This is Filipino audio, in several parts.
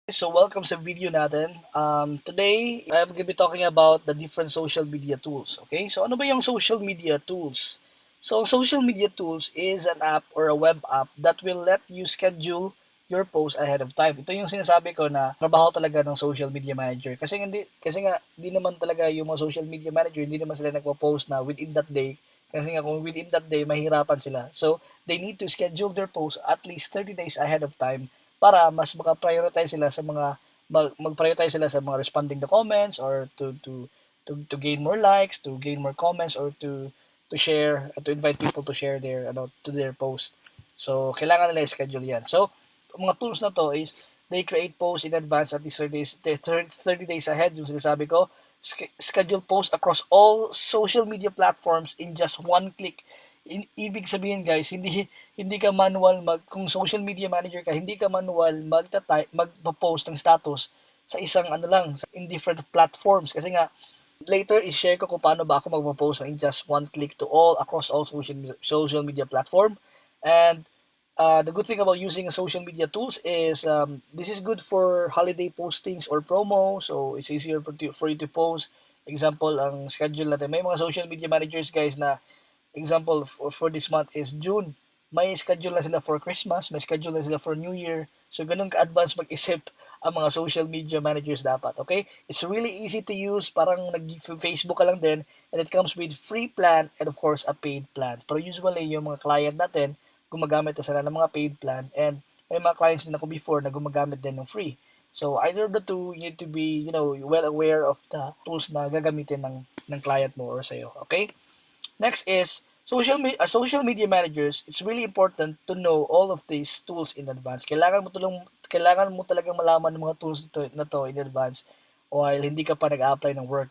So welcome sa video natin. Today, I'm going to be talking about the different social media tools. Okay? So ano ba yung social media tools? So social media tools is an app or a web app that will let you schedule your post ahead of time. Ito yung sinasabi ko na trabaho talaga ng social media manager. Kasi nga hindi naman talaga yung mga social media manager, hindi naman sila nagpo-post na within that day. Kasi nga kung within that day, mahirapan sila. So they need to schedule their post at least 30 days ahead of time para mas maka-prioritize sila sa mga mag-prioritize sila sa mga responding the comments or to gain more likes, to gain more comments or to share, to invite people to share their to their post. So kailangan nila i-schedule 'yan. So mga tools na to is they create posts in advance at least 30 days ahead yung sinasabi ko. Schedule posts across all social media platforms in just one click. Ibig sabihin guys, hindi ka manual kung social media manager ka, hindi ka manual magpo-post ng status sa isang ano lang, in different platforms kasi nga later i-share ko kung paano ba ako magpo-post in just one click to all across all social media platform. And the good thing about using social media tools is this is good for holiday postings or promo, so it's easier for you to post. Example, ang schedule natin, may mga social media managers guys na example for this month is June. May schedule na sila for Christmas, may schedule na sila for New Year. So ganun ka-advance mag-isip ang mga social media managers dapat, okay? It's really easy to use, parang nag-Facebook ka lang din, and it comes with free plan and of course a paid plan. Pero usually yung mga client natin, gumagamit na sila ng mga paid plan, and may mga clients din ako before na gumagamit din ng free. So either of the two, you need to be, well aware of the tools na gagamitin ng client mo or sa'yo, okay? Next is social media managers. It's really important to know all of these tools in advance. Kailangan mo talagang malaman ng mga tools na to in advance while hindi ka pa nag-apply ng work.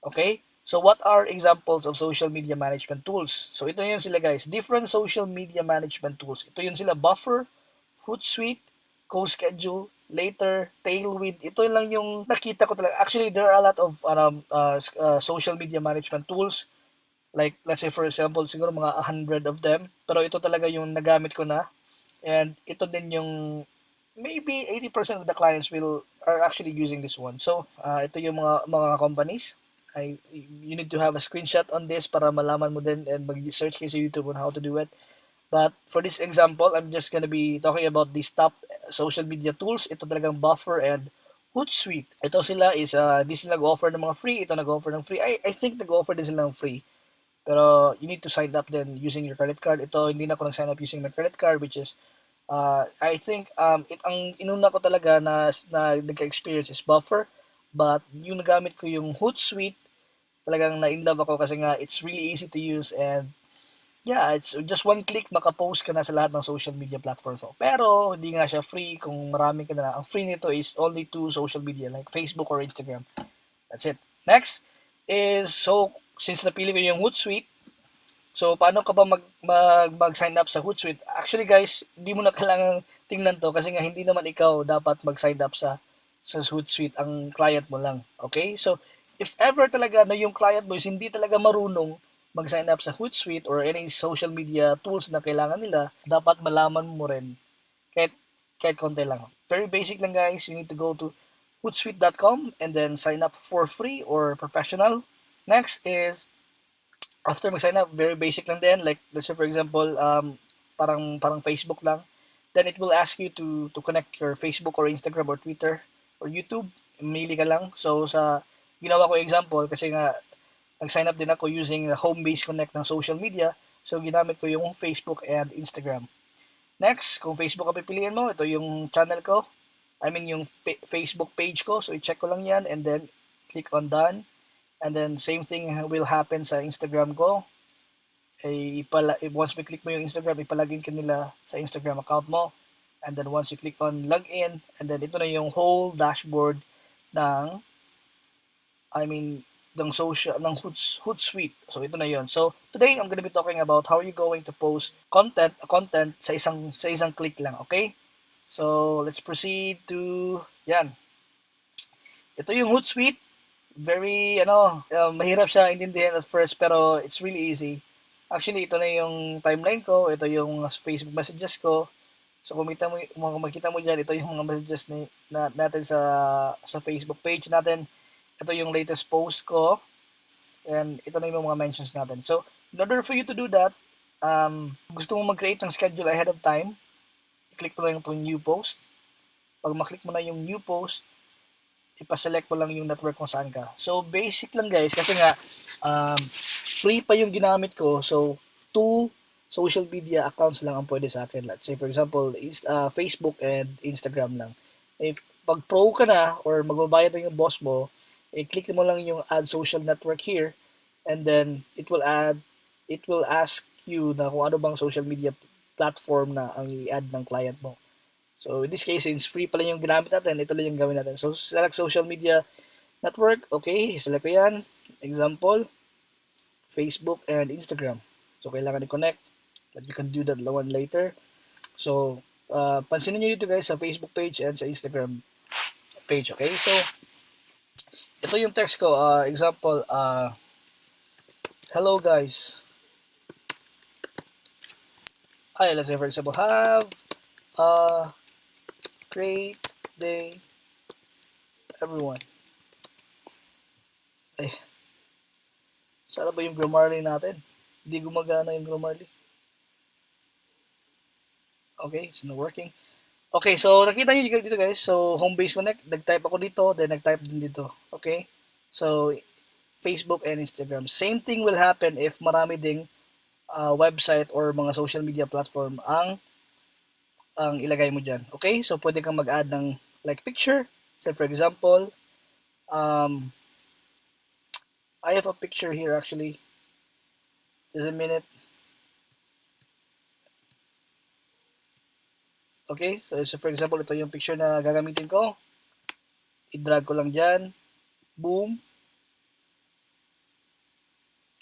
Okay? So what are examples of social media management tools? So ito yun sila guys, different social media management tools. Ito yun sila Buffer, Hootsuite, CoSchedule, Later, Tailwind. Ito lang yung nakita ko talaga. Actually, there are a lot of social media management tools. Like, let's say for example, siguro mga 100 of them. Pero ito talaga yung nagamit ko na. And ito din yung maybe 80% of the clients are actually using this one. So, ito yung mga companies. You need to have a screenshot on this para malaman mo din and mag-search kayo sa YouTube on how to do it. But for this example, I'm just gonna be talking about these top social media tools. Ito talagang Buffer and Hootsuite. Ito sila is, this is nag-offer ng mga free. Ito nag-offer ng free. I think nag-offer din sila ng free. Pero you need to sign up then using your credit card. Ito, hindi na ako nag-sign up using my credit card, which is, I think, ang inuna ko talaga na nagka-experience is Buffer. But yung nagamit ko yung Hootsuite, talagang na-inlove ako kasi nga it's really easy to use, and yeah, it's just one click, makapost ka na sa lahat ng social media platforms mo. Pero hindi nga siya free kung marami ka na. Ang free nito is only to social media like Facebook or Instagram. That's it. Next is, so since napili ko yung Hootsuite, so paano ka ba mag-sign up sa Hootsuite? Actually guys, hindi mo na kailangan tingnan to kasi nga hindi naman ikaw dapat mag-sign up sa Hootsuite, ang client mo lang. Okay? So if ever talaga na yung client mo is hindi talaga marunong mag-sign up sa Hootsuite or any social media tools na kailangan nila, dapat malaman mo rin kahit kahit konti lang. Very basic lang guys. You need to go to hootsuite.com and then sign up for free or professional. Next is, after mag-sign up, very basic lang din. Like, let's say for example, parang Facebook lang. Then it will ask you to connect your Facebook or Instagram or Twitter or YouTube. Mili ka lang. So sa ginawa ko example, kasi nga nag-sign up din ako using the Homebase Connect ng social media. So ginamit ko yung Facebook and Instagram. Next, kung Facebook ang pipiliin mo, ito yung channel ko. I mean yung Facebook page ko. So i-check ko lang yan and then click on done. And then same thing will happen sa Instagram ko. Once we click mo yung Instagram, ipalagin ka nila sa Instagram account mo. And then once you click on login, and then ito na yung whole dashboard ng, I mean, ng Hootsuite. So ito na yon. So today I'm gonna be talking about how you going to post content sa isang click lang, okay? So let's proceed to yan. Ito yung Hootsuite. Very mahirap siya intindihin at first pero it's really easy. Actually ito na yung timeline ko, ito yung Facebook messages ko. So kung makita mo dyan, ito yung mga messages natin sa Facebook page natin. Ito yung latest post ko. And ito na yung mga mentions natin. So, in order for you to do that, gusto mo mag-create ng schedule ahead of time, i-click mo lang itong new post. Pag maklik mo na yung new post, ipaselect mo lang yung network kung saan ka. So, basic lang guys, kasi nga, free pa yung ginamit ko. So, 2 social media accounts lang ang pwede sa akin. Let's say, for example, Facebook and Instagram lang. If pag pro ka na, or magbabayad na yung boss mo, i-click mo lang yung add social network here, and then it will ask you na kung ano bang social media platform na ang i-add ng client mo. So, in this case, since free pala yung ginamit natin, ito lang yung gawin natin. So, select social media network. Okay, select ko yan. Example, Facebook and Instagram. So, kailangan i-connect. But you can do that one later. So, pansinin nyo dito guys sa Facebook page and sa Instagram page. Okay, so, ito yung text ko. Example, hello guys. Hi, let's say for example, have a great day, everyone. Ay, sana ba yung Grammarly natin? Hindi gumagana yung Grammarly. Okay, it's not working. Okay, so nakita nyo dito guys. So, home base connect. Nag-type ako dito, then nag-type din dito. Okay? So, Facebook and Instagram. Same thing will happen if marami ding website or mga social media platform ang ilagay mo dyan. Okay? So, pwede kang mag-add ng like picture. So, for example, I have a picture here actually. Just a minute. Okay? So, for example, ito yung picture na gagamitin ko. I-drag ko lang dyan. Boom.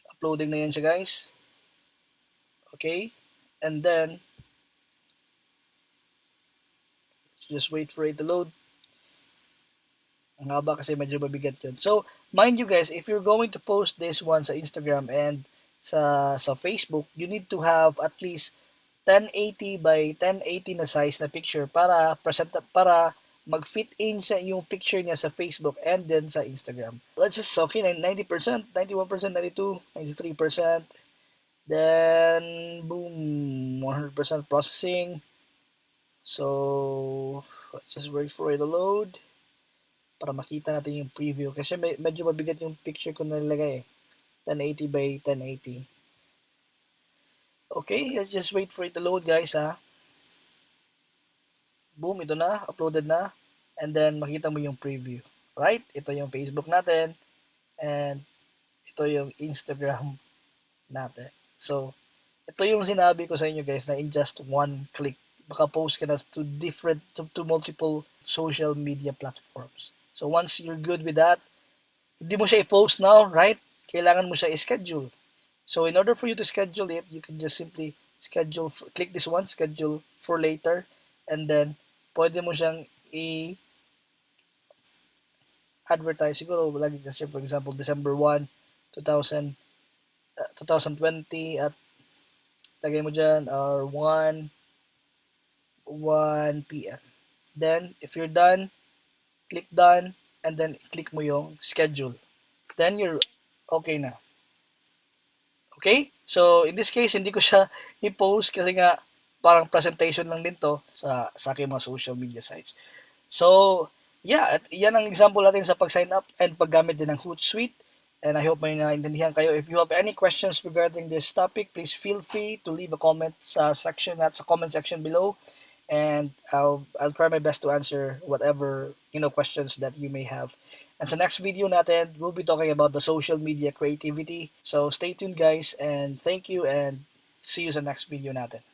Uploading na yan siya guys. Okay? And then, just wait for it to load. Ang haba kasi medyo mabigat yun. So, mind you guys, if you're going to post this one sa Instagram and sa Facebook, you need to have at least 1080 by 1080 na size na picture para mag-fit in siya yung picture niya sa Facebook and then sa Instagram. Let's just, okay, 90%, 91%, 92%, 93%. Then, boom, 100% processing. So, let's just wait for it to load para makita natin yung preview. Kasi medyo mabigat yung picture ko nalagay eh. 1080 by 1080. Okay, let's just wait for it to load guys ha. Boom, ito na, uploaded na. And then, makita mo yung preview. Right? Ito yung Facebook natin. And ito yung Instagram natin. So, ito yung sinabi ko sa inyo guys na in just one click, maka-post ka na to multiple social media platforms. So, once you're good with that, hindi mo siya i-post now, right? Kailangan mo siya i-schedule. So, in order for you to schedule it, you can just simply click this one, schedule for later, and then, pwede mo siyang i-advertise. Siguro, lagi kasi, for example, December 1, 2020, at lagay mo dyan, or 1 p.m. Then, if you're done, click done, and then click mo yung schedule. Then, you're okay na. Okay? So, in this case, hindi ko siya i-post kasi nga parang presentation lang din to sa aking mga social media sites. So, yeah, at yan ang example natin sa pag-sign up and paggamit din ng Hootsuite. And I hope may naintindihan kayo. If you have any questions regarding this topic, please feel free to leave a comment sa comment section below. And I'll try my best to answer whatever questions that you may have. And sa next video natin, we'll be talking about the social media creativity. So stay tuned guys, and thank you, and see you sa next video natin.